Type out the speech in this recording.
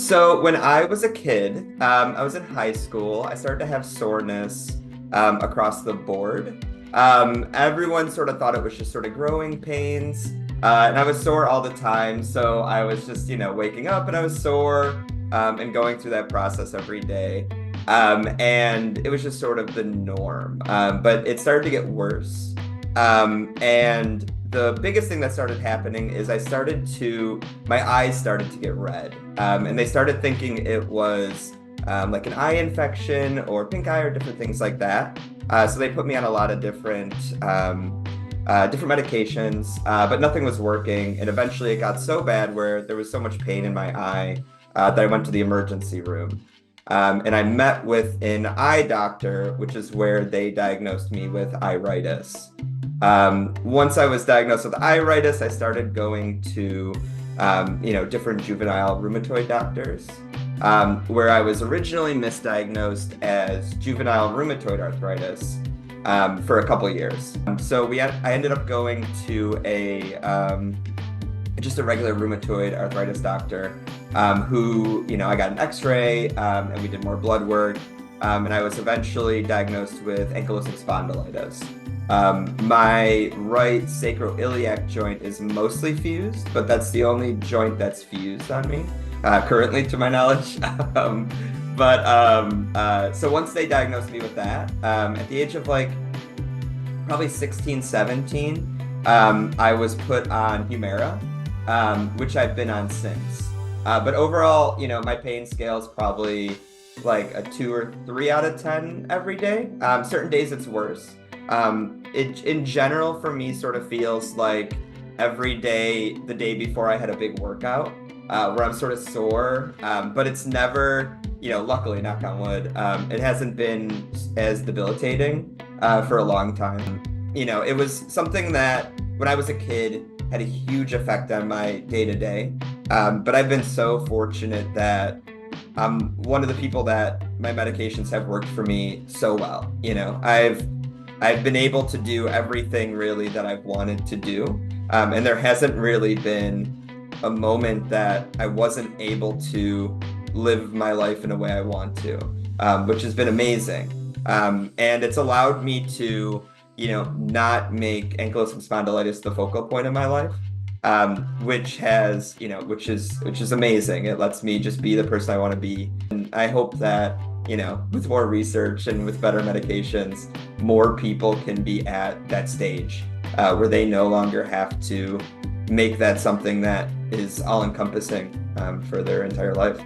So when I was a kid, I was in high school. I started to have soreness across the board. Everyone sort of thought it was just sort of growing pains, and I was sore all the time. So I was just, waking up and I was sore, and going through that process every day. And it was just sort of the norm. But it started to get worse. And the biggest thing that started happening is my eyes started to get red. And they started thinking it was like an eye infection or pink eye or different things like that. So they put me on a lot of different medications, but nothing was working. And eventually it got so bad where there was so much pain in my eye that I went to the emergency room. And I met with an eye doctor, which is where they diagnosed me with iritis. Once I was diagnosed with iritis, I started going to, different juvenile rheumatoid doctors, where I was originally misdiagnosed as juvenile rheumatoid arthritis for a couple years. I ended up going to just a regular rheumatoid arthritis doctor, who, I got an x-ray, and we did more blood work, and I was eventually diagnosed with ankylosing spondylitis. My right sacroiliac joint is mostly fused, but that's the only joint that's fused on me, currently to my knowledge. So once they diagnosed me with that, at the age of probably 16, 17, I was put on Humira, which I've been on since. But overall, my pain scale is probably like a 2 or 3 out of 10 every day. Certain days it's worse. It in general for me sort of feels like every day, the day before I had a big workout, where I'm sort of sore, but it's never, luckily, knock on wood, it hasn't been as debilitating for a long time. It was something that when I was a kid had a huge effect on my day-to-day, but I've been so fortunate that I'm one of the people that my medications have worked for me so well. I've been able to do everything really that I've wanted to do. And there hasn't really been a moment that I wasn't able to live my life in a way I want to, which has been amazing. And it's allowed me to, not make ankylosing spondylitis the focal point of my life, which is amazing. It lets me just be the person I want to be. And I hope that, with more research and with better medications, more people can be at that stage where they no longer have to make that something that is all-encompassing for their entire life.